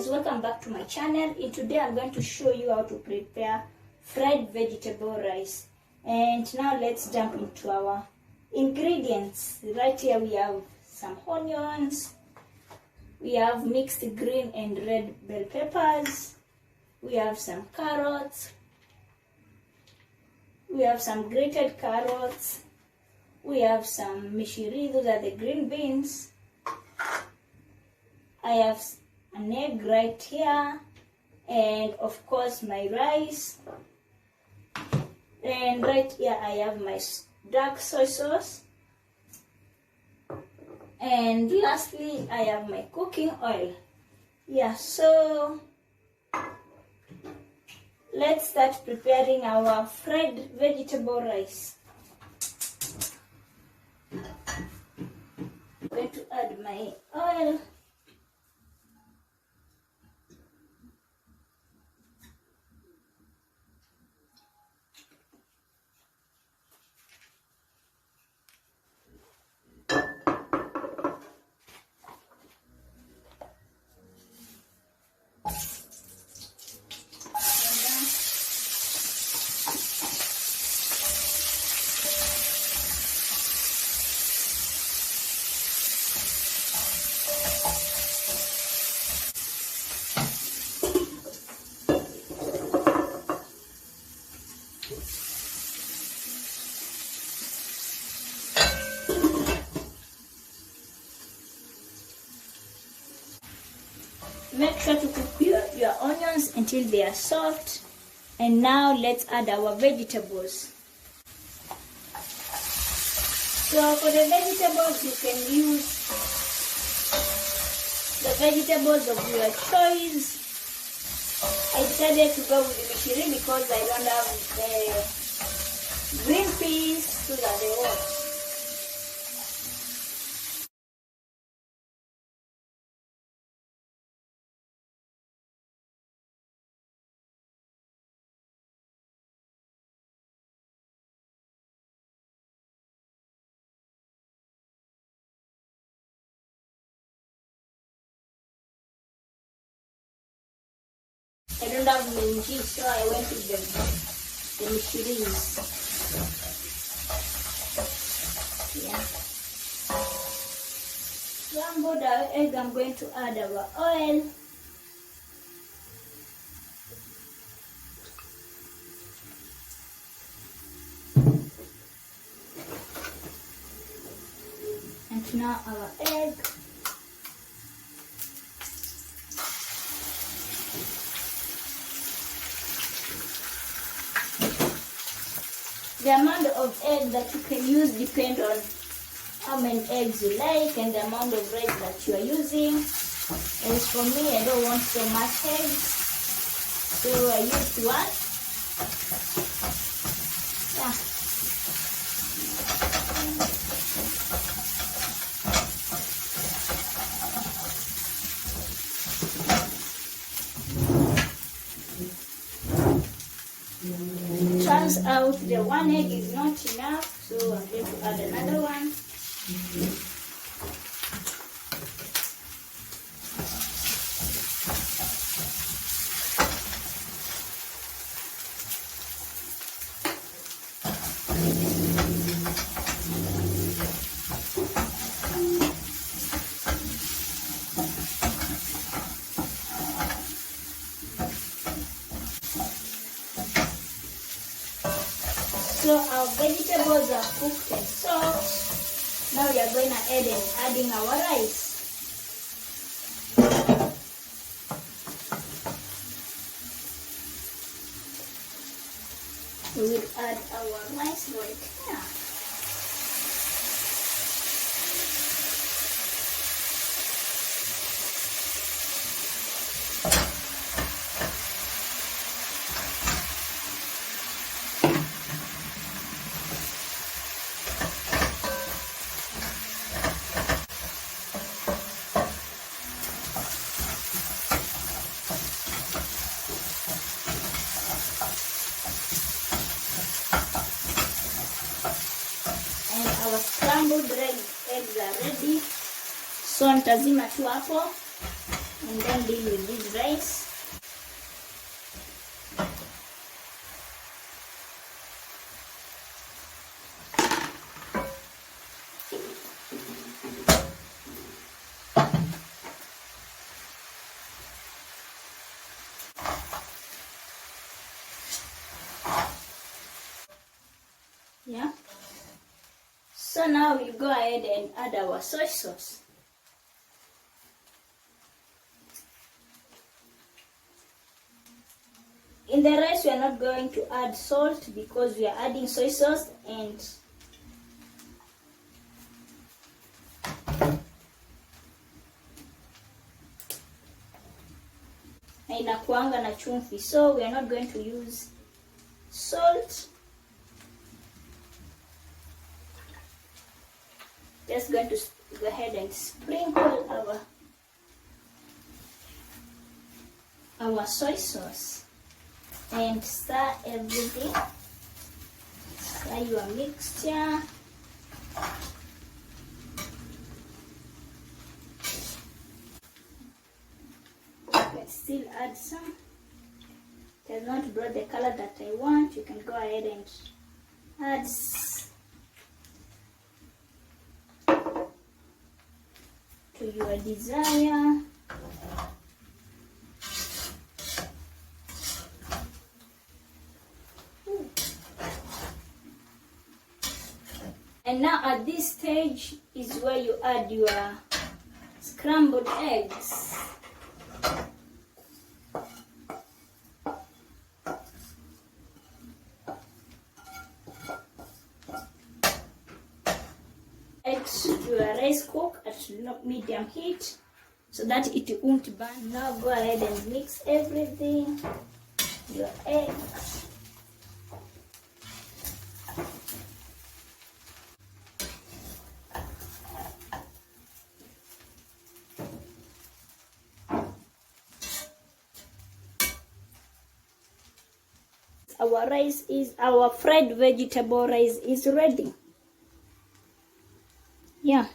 welcome back to my channel. And today I'm going to show you how to prepare fried vegetable rice. And now let's jump into our ingredients. Right here we have some onions, we have mixed green and red bell peppers, we have some carrots, we have some grated carrots, we have some mishiri, those are the green beans. I have an egg right here, and of course my rice. And right here I have my dark soy sauce. And lastly, I have my cooking oil. Yeah, so let's start preparing our fried vegetable rice. I'm going to add my oil. Make sure to cook your onions until they are soft. And now let's add our vegetables. So for the vegetables, you can use the vegetables of your choice. I decided to go with the mishiri because I don't have the green peas, so that they work. I don't have minji, so I went with the mishiris. Yeah. Scrambled our egg, I'm going to add our oil. And now our egg. The amount of egg that you can use depends on how many eggs you like and the amount of rice that you are using. As for me, I don't want so much eggs, so I used one. Yeah. Turns out the one egg is not enough, so I'm going to add another one. So our vegetables are cooked and soft. Now we are going to adding our rice. We will add our rice right here. Our scrambled eggs are ready. So nitazima tu hapo and then deal with this rice. Yeah. So now we'll go ahead and add our soy sauce. In the rice we are not going to add salt because we are adding soy sauce, and inakuanga na chumvi, so we are not going to use salt. Just going to go ahead and sprinkle our soy sauce and stir everything. Stir your mixture. You can still add some. It has not brought the color that I want. You can go ahead and add to your desire. And now at this stage is where you add your scrambled eggs. Your rice cook at medium heat so that it won't burn. Now go ahead and mix everything. Your egg, our fried vegetable rice is ready. Yeah.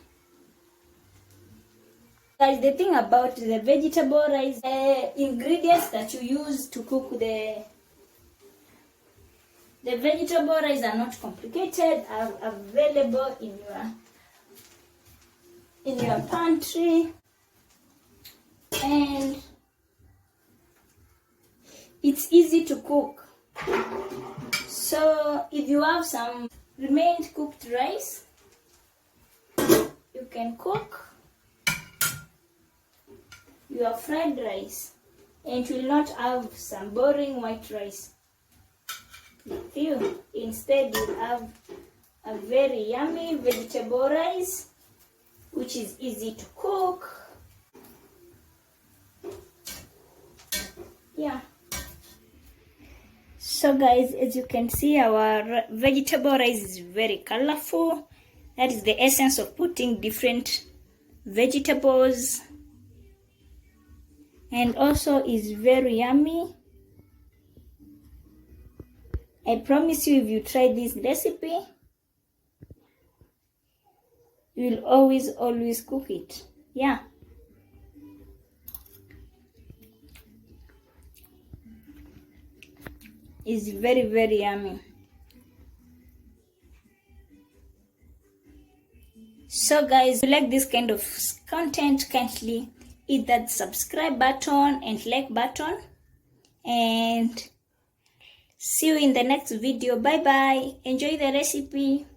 Guys, the thing about the vegetable rice, the ingredients that you use to cook the vegetable rice are not complicated, are available in your pantry, and it's easy to cook. So if you have some remained cooked rice, you can cook your fried rice and you will not have some boring white rice with you. Instead, you'll have a very yummy vegetable rice which is easy to cook. Yeah. So guys, as you can see, our vegetable rice is very colorful. That is the essence of putting different vegetables, and also is very yummy. I promise you, if you try this recipe, you will always cook it. Yeah. It's very, very yummy. So guys, if you like this kind of content, kindly hit that subscribe button and like button, and see you in the next video. Bye bye. Enjoy the recipe.